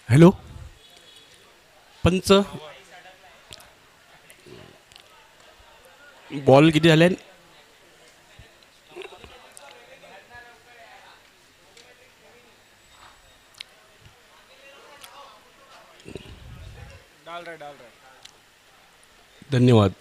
Hello पंच, ball किती झाले? धन्यवाद.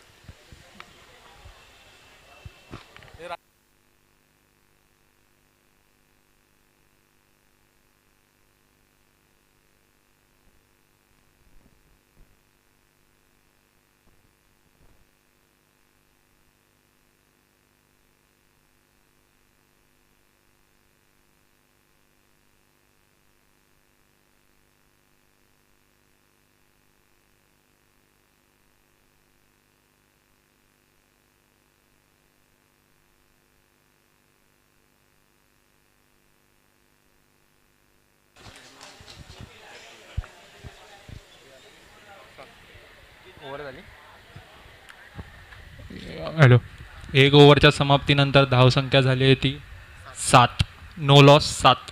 हॅलो. एक ओव्हरच्या समाप्तीनंतर धावसंख्या झाली आहे ती 7. No loss 7.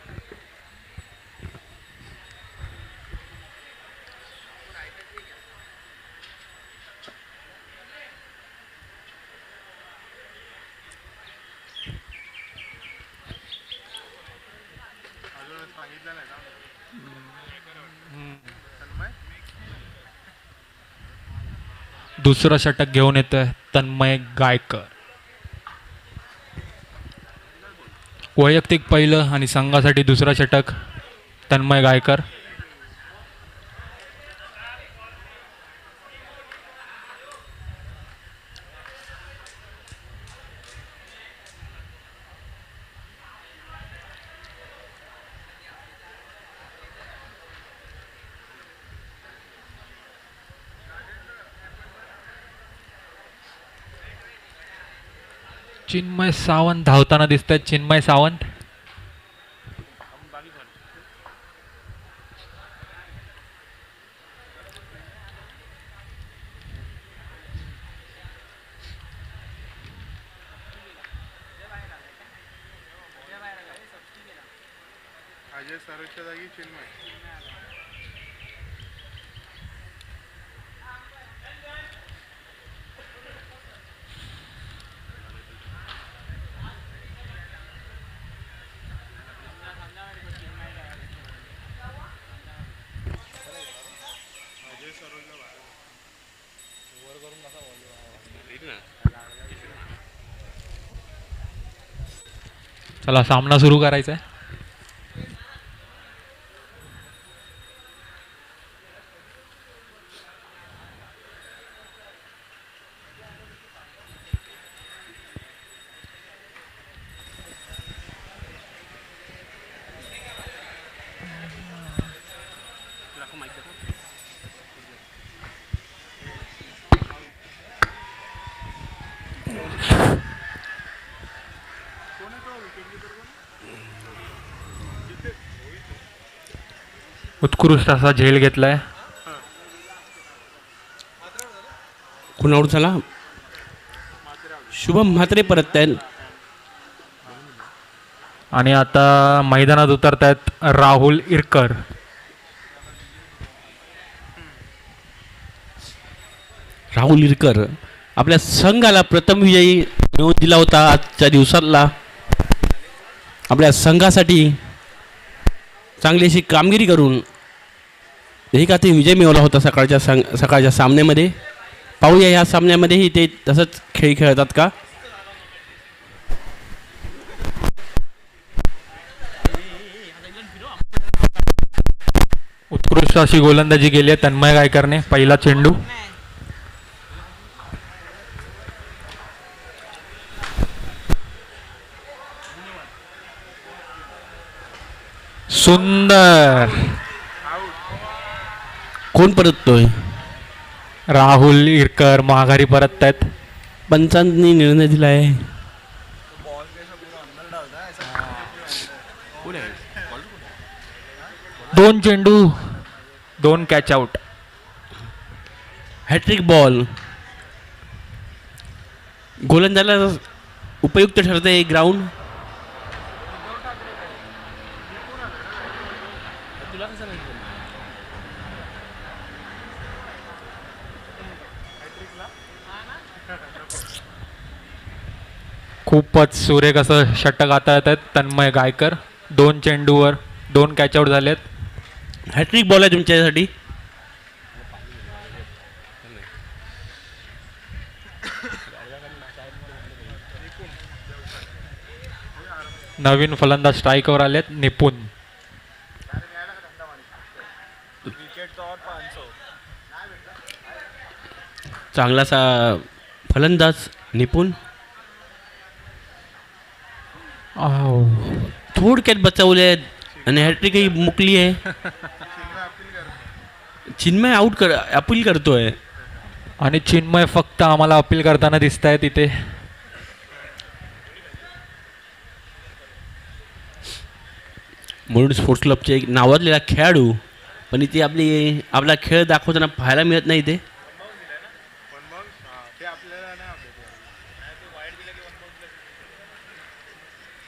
दुसरं षटक घेऊन येतोय तन्मय गायकर. वैयक्तिक पहिलं आणि संघासाठी दुसरं षटक तन्मय गायकर. चिन्मय सावंत धावताना दिसत आहेत. चिन्मय सावंत. अजय सरोजच्या जागी चिन्मय. चला सामना सुरू करायचा आहे. उत्कृष्ट असा झेल घेतलाय. कोण आऊट झाला? शुभम म्हात्रे परत आहेत. आणि आता मैदानात उतरत आहेत राहुल इरकर. राहुल इरकर आपल्या संघाला प्रथम विजयी मिळवून दिला होता आजच्या दिवसातला. आपल्या संघासाठी चांगली अशी कामगिरी करून एकातही विजय मिळवला होता सकाळच्या सामन्यामध्ये. पाहूया या सामन्यामध्येही ते तसंच खेळ खेळतात का. उत्कृष्ट अशी गोलंदाजी केली आहे तन्मय गायकरने. पहिला चेंडू. सुंदर. कोण परततोय? राहुल इरकर माघारी परत आहेत. पंचांनी निर्णय दिला आहे. दोन चेंडू 2 कॅच आउट. Hat trick ball. गोलंदाजाला उपयुक्त ठरते ग्राउंड. खूपच सुरेख असं षटक आता येत आहेत तन्मय गायकर. 2 चेंडूवर 2 कॅचआउट झालेत. हॅट्रिक बॉल आहे तुमच्यासाठी. नवीन फलंदाज स्ट्राईकवर आलेत निपुण. चांगलासा फलंदाज निपुण. आव. थोडक्यात बचावले आहेत आणि हॅट्रिकही मुकली आहे. चिन्मय अपील करतोय. आणि चिन्मय फक्त आम्हाला अपील करताना दिसत आहे तिथे. म्हणून स्पोर्ट्स क्लबचे एक नावाजलेला खेळाडू, पण इथे आपला खेळ दाखवताना पाहायला मिळत नाही ते. पण मग ते आपल्याला नाही अपडेट.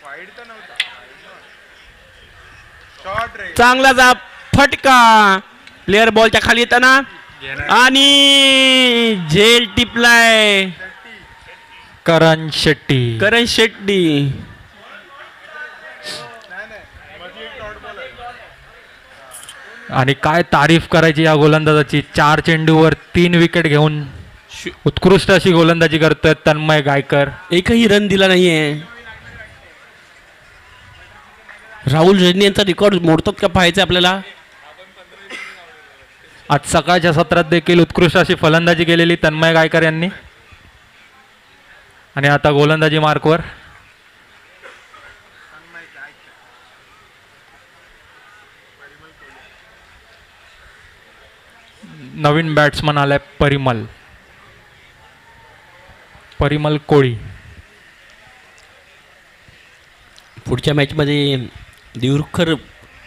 वाईड तर नव्हता. शॉर्ट रे. चांगलाचा फटका प्लेअर बॉलच्या खाली येताना आणि झेल टिपलाय करण शेट्टी. करण शेट्टी. मध्ये एक डॉट बॉल आहे. आणि काय तारीफ करायची या गोलंदाजाची. 4 चेंडूवर 3 विकेट घेऊन उत्कृष्ट अशी गोलंदाजी करतोय तन्मय गायकर. एकही रन दिला नाहीये. राहुल रजनी यांचा रेकॉर्ड मोडतात का पाहायचं आपल्याला. आज सकाळच्या सत्रात देखील उत्कृष्ट अशी फलंदाजी केलेली तन्मय गायकर यांनी. आणि आता गोलंदाजी मार्कवर नवीन बॅट्समन आलाय परिमल कोळी. पुढच्या मॅचमध्ये दिवरुखर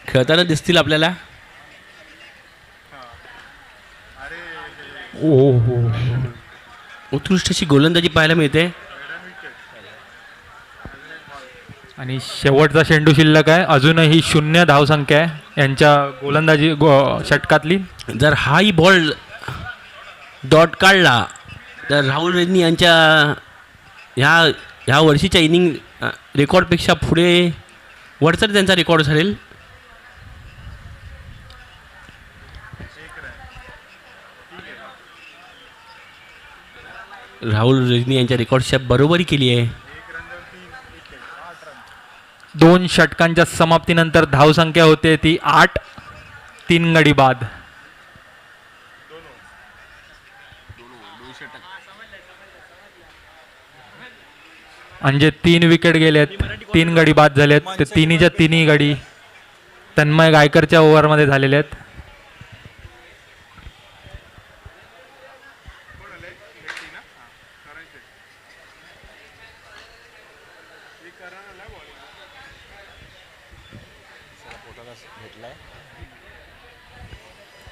खेळताना दिसतील आपल्याला. ओहो. उत्कृष्ट अशी गोलंदाजी पाहायला मिळते. आणि शेवटचा चेंडू शिल्लक आहे. अजूनही 0 धावसंख्या आहे यांच्या गोलंदाजी षटकातली. जर हाही बॉल डॉट काढला तर राहुल रजनी यांच्या ह्या वर्षीच्या इनिंग रेकॉर्डपेक्षा पुढे वरचढ त्यांचा रेकॉर्ड झालेल. राहुल रजनी यांच्या रेकॉर्डच्या बरोबरी केली आहे. 2 षटकांच्या समाप्तीनंतर धावसंख्या होते ती 8. 3 गडी बाद. म्हणजे 3 विकेट गेलेत. 3 गडी बाद झालेत. ते तिन्हीच्या तिन्ही गडी तन्मय गायकरच्या ओव्हरमध्ये झालेले आहेत.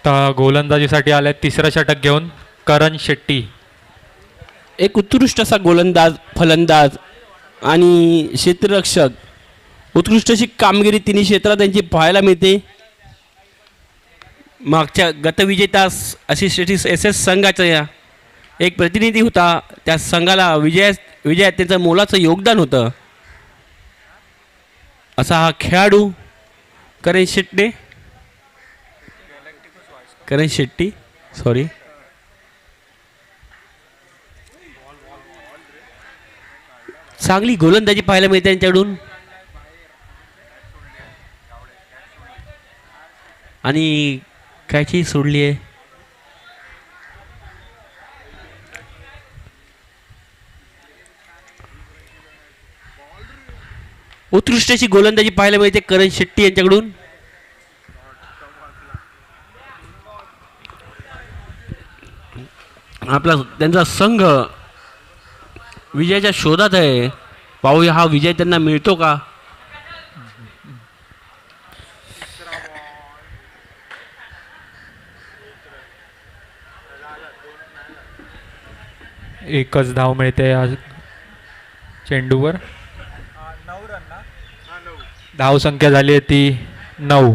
तर गोलंदाजीसाठी आले तिसरं षटक घेऊन करण शेट्टी. एक उत्कृष्ट असा गोलंदाज, फलंदाज आणि क्षेत्ररक्षक. उत्कृष्ट अशी कामगिरी तिन्ही क्षेत्रात त्यांची पाहायला मिळते. मागच्या गतविजेता असिस्टेटिस SS संघाचा एक प्रतिनिधी होता. त्या संघाला विजयात त्यांचं मोलाचं योगदान होतं. असा हा खेळाडू करण शेट्टी सॉरी. चांगली गोलंदाजी पाहायला मिळते त्यांच्याकडून. आणि कायची सोडली आहे. उत्कृष्ट अशी गोलंदाजी पाहायला मिळते करण शेट्टी यांच्याकडून. त्यांचा संघ विजयाच्या शोधात आहे. पाहूया हा विजय त्यांना मिळतो का. एकच धाव मिळते या चेंडूवर. धाव संख्या झाली आहे ती 9.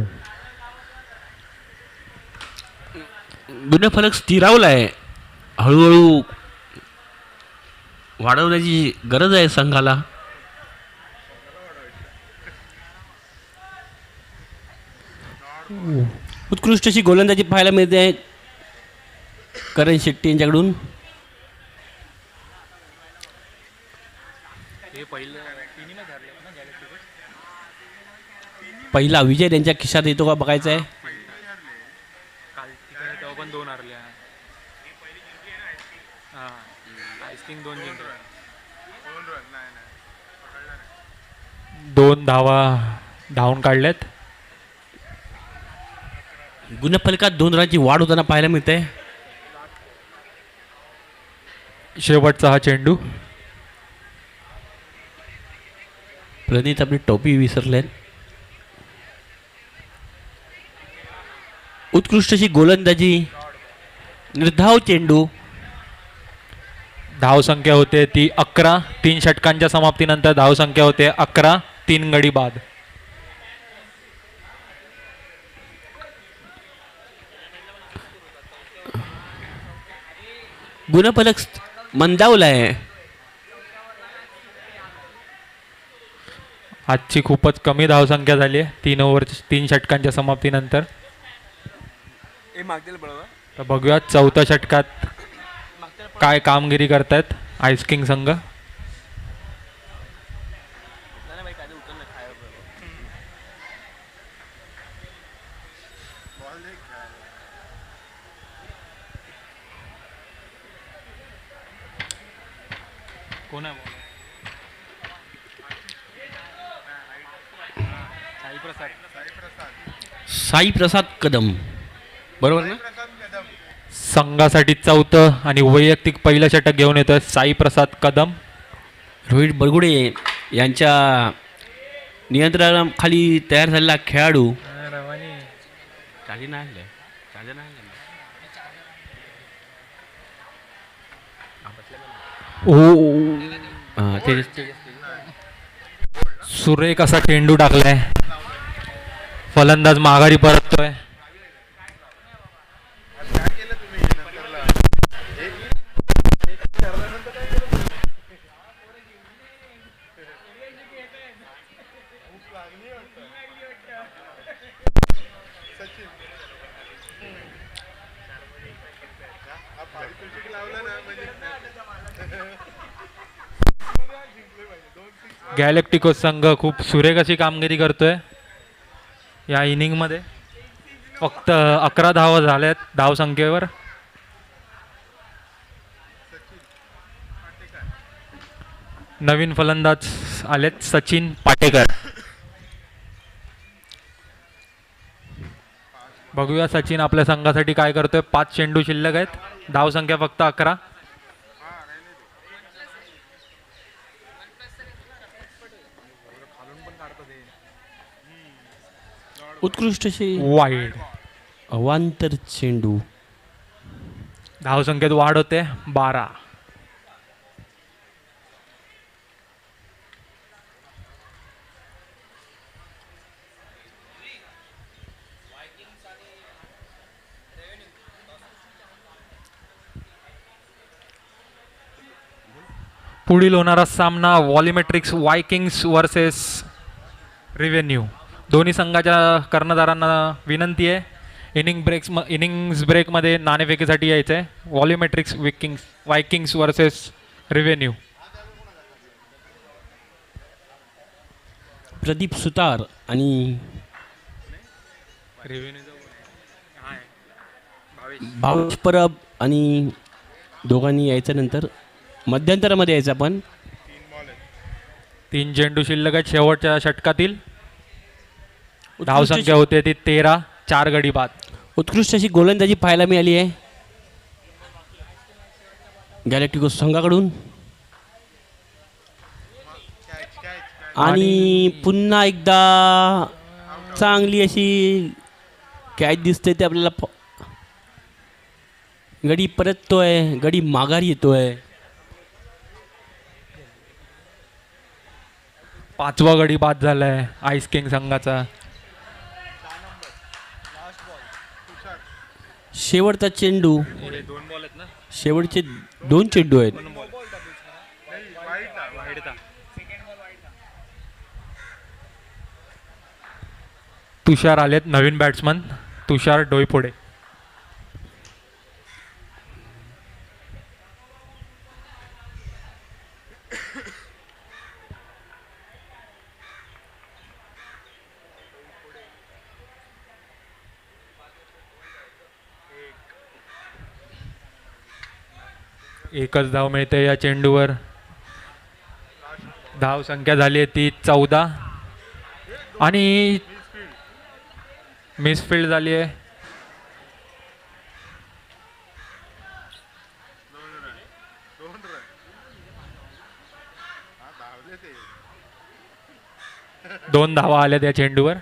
गुणफलक स्थिरावला आहे. हळूहळू वाढवण्याची गरज आहे संघाला. उत्कृष्ट अशी गोलंदाजी पाहायला मिळते आहे करण शेट्टी यांच्याकडून. पहिला विजय त्यांच्या खिशात येतो का बघायचा आहे. तेव्हा पण 2 हरल्या. दोन रन नाही नाही पकडला नाही. 2 धावा धावून काढल्यात. गुणफलकात 2 रनाची वाढ होताना पाहायला मिळते. शेवटचा हा चेंडू. प्रणित आपली टोपी विसरले. उत्कृष्ट अशी गोलंदाजी, निर्धाव चेंडू. धावसंख्या होते ती 11. 3 षटकांच्या समाप्तीनंतर धावसंख्या होते 11. 3 गडी बाद. गुणफलक मंदावला आहे. आजची खूपच कमी धावसंख्या झाली आहे 3 ओव्हर 3 षटकांच्या समाप्तीनंतर. तर बघूया चौथ्या षटकात काय कामगिरी करतायत आईस किंग संघ. कोण आहे साई प्रसाद कदम, बरोबर ना. प्रसाद कदम संघासाठी चौथं आणि वैयक्तिक पहिलं षटक घेऊन येतोय साई प्रसाद कदम. रोहित बरगुडे यांच्या नियंत्रणाखाली तयार झालेला खेळाडू. सुरेख असा चेंडू टाकलाय. फलंदाज माघारी परततोय. काय केलं तुम्ही नंतरला सचिन हा पारितोषिक लावलं ना म्हणजे जिंकले पाहिजे. 2-6 गॅलेक्टिको संघ खूप सुरेख अशी कामगिरी करतोय या इनिंगमध्ये. फक्त 11 धावा झाल्यात धावसंख्येवर. नवीन फलंदाज आलेत सचिन पाटेकर. बघूया सचिन आपल्या संघासाठी काय करतोय. 5 चेंडू शिल्लक आहेत. धावसंख्या फक्त 11. उत्कृष्ट अशी वाईड. अवांतर चेंडू. धावसंख्येत वाढ होते 12. पुढील होणारा सामना व्हॉल्युमेट्रिक्स वायकिंग्स वर्सेस रिव्हेन्यू. दोन्ही संघाच्या कर्णधारांना विनंती आहे इनिंग्स ब्रेकमध्ये नाणेफेकीसाठी यायचं आहे. व्हॉल्युमेट्रिक्स वायकिंग्स वर्सेस रिव्हेन्यू. प्रदीप सुतार आणि भावेश परब आणि दोघांनी यायचं. नंतर मध्यंतरामध्ये यायचं आपण. 3 चेंडू शिल्लक आहेत शेवटच्या षटकातील. धावसंख्या होते ती 13. 4 गडी बाद. उत्कृष्ट अशी गोलंदाजी पाहायला मिळाली आहे गॅलेक्टिको संघाकडून. आणि पुन्हा एकदा चांगली अशी कॅच दिसते ते आपल्याला. गडी परततोय, गडी माघारी येतोय. 5वा गडी बाद झालाय आईस किंग संघाचा. शेवटचा चेंडू. शेवटचे 2 चेंडू आहेत. वाईटला तुषार आलेत नवीन बॅट्समन तुषार डोईफोडे. एकच धाव मिळते या चेंडूवर. धाव संख्या झाली आहे ती 14 आणि मिसफिल्ड झाली आहे. दोन रन हा धावले ते 2 धावा आल्या त्या चेंडूवर.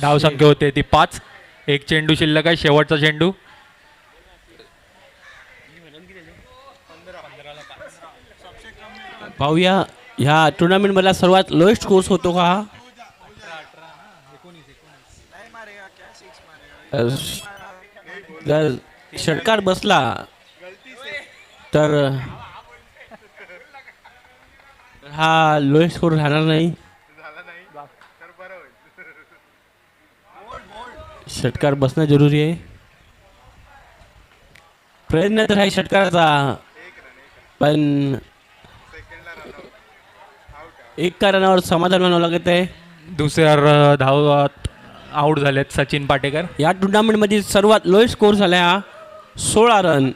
धाव संख्या होते ती 5. एक चेंडू शिल्लक आहे शेवटचा चेंडू. पाहूया ह्या टुर्नामेंटमधला सर्वात लोएस्ट स्कोर्स होतो का हा? जर षटकार बसला तर हा लोएस्ट स्कोर राहणार नाही. झाला नाही तर बरं होईल. षटकार बसणं जरुरी आहे. प्रयत्न तर आहे षटकाराचा पण सेकंडला रन आउट आउट एक कारणावर समाधान मानावं लागत आहे. दुसऱ्या धावात आऊट झालेत सचिन पाटेकर. या टुर्नामेंटमध्ये सर्वात लोएस्ट स्कोर झाला हा 16 रन.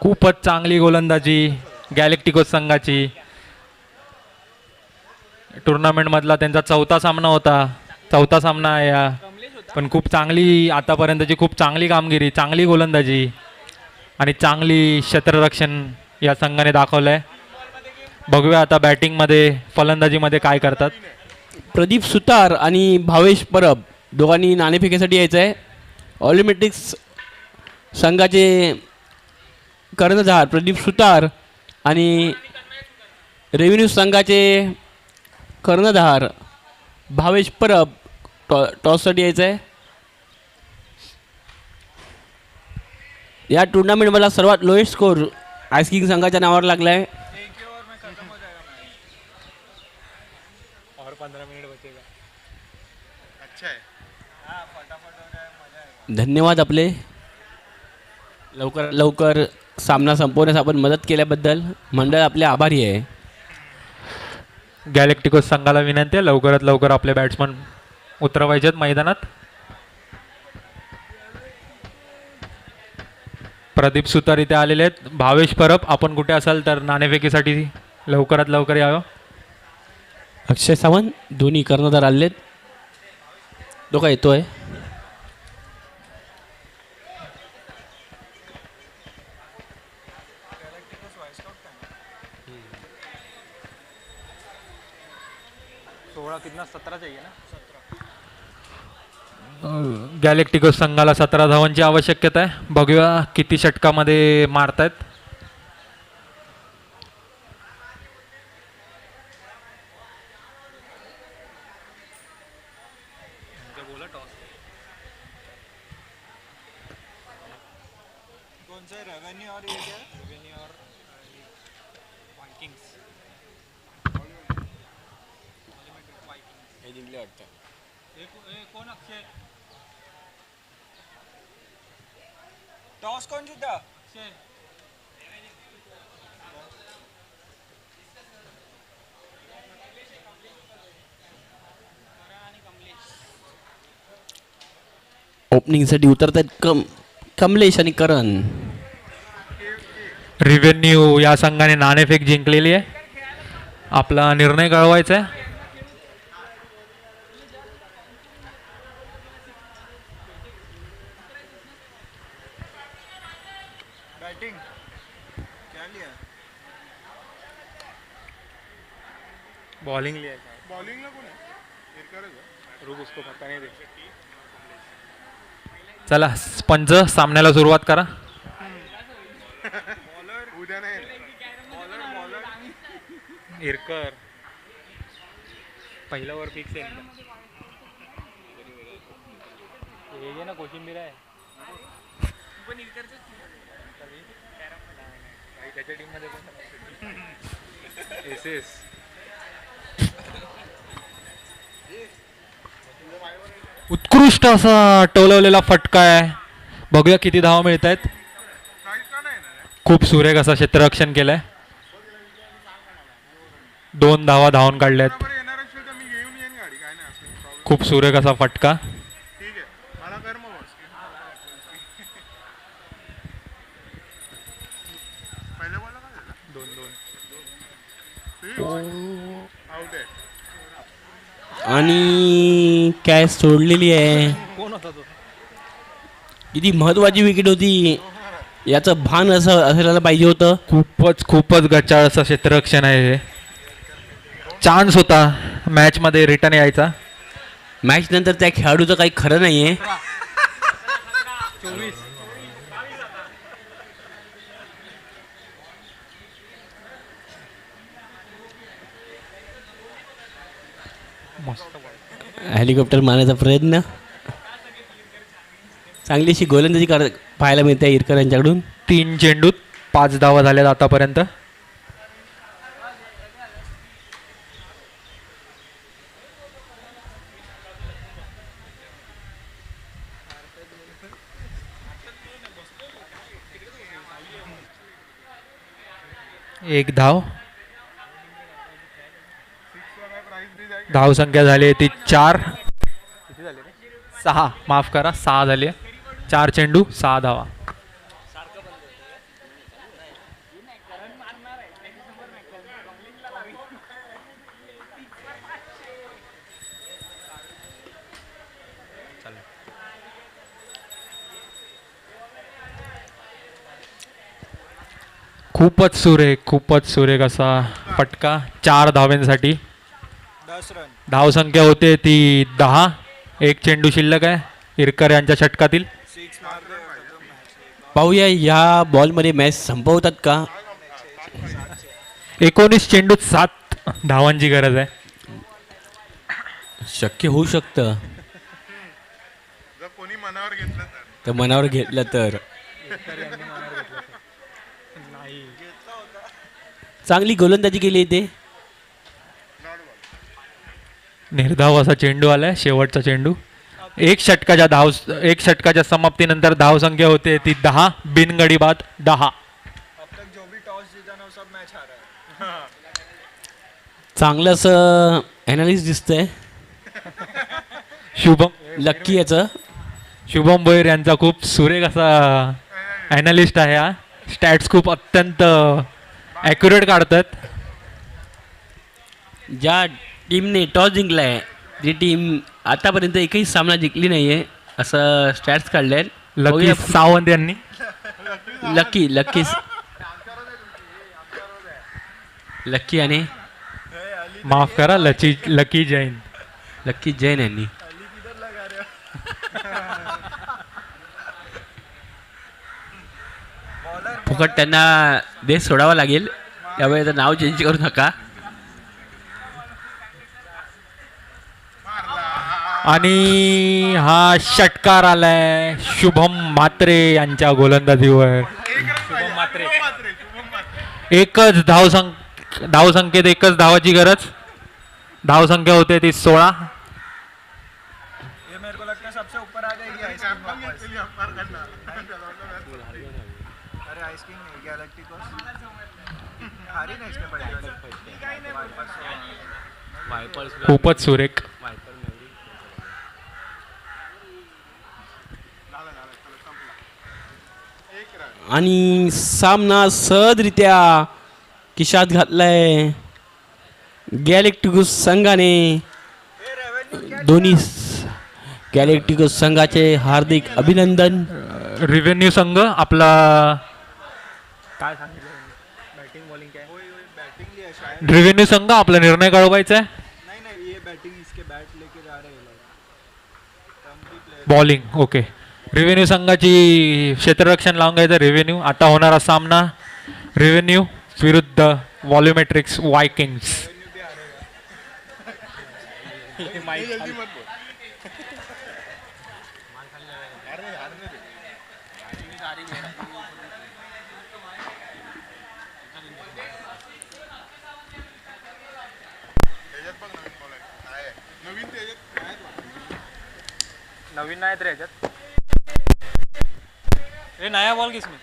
खूपच चांगली गोलंदाजी गॅलेक्टिकोस संघाची. टुर्नामेंटमधला त्यांचा 4था सामना होता. 4था सामना आहे हा. पण खूप चांगली आतापर्यंतची खूप चांगली कामगिरी चांगली गोलंदाजी आणि चांगली क्षेत्ररक्षण या संघाने दाखवलं आहे. बघूया आता बॅटिंगमध्ये फलंदाजीमध्ये काय करतात. प्रदीप सुतार आणि भावेश परब दोघांनी नाणेफेकीसाठी यायचं आहे. ऑलिम्पिक्स संघाचे कर्णधार प्रदीप सुतार आणि रेव्हेन्यू संघाचे कर्णधार भावेश परब टॉससाठी यायचं आहे. या टुर्नामेंटमधला सर्वात लोएस्ट स्कोर आईस किंग संघाच्या नावावर लागला आहे. अच्छा आहे. धन्यवाद आपले लवकर लवकर सामना संपवण्यास आपण मदत केल्याबद्दल मंडळ आपले आभारी आहे. गॅलेक्टिकोस संघाला विनंती आहे लवकरात लवकर आपले बॅट्समन उतरवायचे आहेत मैदानात. प्रदीप सुतार इथे आलेले आहेत. भावेश परब आपण कुठे असाल तर नाणेफेकीसाठी लवकरात लवकर यावं. अक्षय सावंत दोन्ही कर्णधार आलेत. तो का येतोय गॅलेक्टिकोस संघाला 17 धावांची आवश्यकता आहे. बघूया किती षटकामध्ये मारतायत. टॉस कोण जिंकता? ओपनिंगसाठी उतरत आहेत कमलेश आणि करण. रिव्हेन्यू या संघाने नाणेफेक जिंकलेली आहे. आपला निर्णय कळवायचा आहे. बैटिंग क्या लिया? बॉलिंग लिया बॉलिंगला कोण आहे इरकरच आहे. चला पंच सामन्याला सुरुवात करा. उद्या नाही इरकर पहिला वर फिक्स आहे ना कोशिंबीर आहे. उत्कृष्ट असा टोलवलेला फटका आहे. बघूया किती धावा मिळत आहेत. काहीच का नाही ना खूप सुरेख असा क्षेत्ररक्षण केलंय. 2 धावा धावून काढल्यात. बरं येणार असेल तर मी घेऊन येईन गाडी, काय नाही असं प्रॉब्लेम. खूप सुरेख असा फटका. ठीक आहे, मला कर मग बस. पहिल्या बॉलला काय झालं? 2-2 आउट आहे. आणि कॅच सोडलेली आहे. किती महत्वाची विकेट होती, याचं भान असं असायला पाहिजे होतं. खूपच गचाळ असं क्षेत्ररक्षण आहे हे. चान्स होता मॅच मध्ये रिटर्न यायचा. मॅच नंतर त्या खेळाडूचं काही खरं नाहीये. हेलिकॉप्टर मारण्याचा प्रयत्न. चांगली अशी गोलंदाजी पाहायला मिळते इरकर यांच्याकडून. 3 चेंडूत 5 धावा झाल्यात आतापर्यंत. एक धाव. धाव संख्या झाली आहे ती 4. 6 माफ करा, 6 झाली. 4 चेंडू 6 धावा. खूपच सुरेख असा फटका 4 धाव्यांसाठी. 10 रन. धाव संख्या होते ती 10. 1 चेंडू शिल्लक आहे इरकर यांच्या षटकातील. 6 मारले एकदम match. पाहूया या बॉलमध्ये मॅच संपवतात का. 19 चेंडूत 7 धावांची गरज आहे. शक्य होऊ शकतं जर कोणी मनावर घेतलं तर. तर मनावर घेतलं तर. चांगली गोलंदाजी केली ते. निर्धाव असा चेंडू आलाय, शेवटचा चेंडू. एक षटकाच्या समाप्तीनंतर धाव संख्या होते ती 10. बिनगडी बाद 10. अब तक जो भी टॉस जीता ना वो सब मैच हारा है. चांगलं असं ॲनालिस्ट दिसतंय लक्की याचं. शुभम भोईर यांचा खूप सुरेख असा ॲनालिस्ट आहे हा. स्टॅट्स खूप अत्यंत ॲक्युरेट काढतात. ज्या टीमने टॉस जिंकलाय ती टीम आतापर्यंत एकही सामना जिंकली नाहीये असं स्टॅट्स काढले. लकी सावंत यांनी. लक्की आणि माफ करा लकी जैन. लक्की जैन यांनी. फुकट त्यांना देश सोडावा लागेल, त्यामुळे आता नाव चेंज करू नका. आणि हा षटकार आलाय शुभम म्हात्रे यांच्या गोलंदाजीवर. एकच धाव संख्येत एकच धावाची गरज. धाव संख्या होते ती 16. ये मेरे को लगता है सबसे ऊपर आ जाएगी आइसकिंग वापस. अरे आइसकिंग नहीं, गैलेक्टिकोस हारी ना इसके पहले. खूपच सुरेख. आणि सामना सहजरित्या खिशात घातलाय गॅलेक्टिकोस संघाने. दोन्ही गॅलेक्टिकोस संघाचे हार्दिक अभिनंदन. रिव्हेन्यू संघ आपला काय सांगितलं बॅटिंग बॉलिंग काय बैटिंग लिया शायद. रिव्हेन्यू संघ आपला निर्णय कळवायचा आहे. नहीं ये बैटिंग इसके बैट लेके जा रहे हैं लोग. Bowling okay. रिव्हेन्यू संघाची क्षेत्ररक्षण लावून घ्यायचं. रिव्हेन्यू आता होणारा सामना रिव्हेन्यू विरुद्ध व्हॉल्युमेट्रिक्स वायकिंग्स. त्याच्यात बघ नवीन बॉल आहे नवीन त्याच्यात आहेत वाटतं. नवीन नाहीत रे ह्याच्यात. हे नया बॉल किसमें.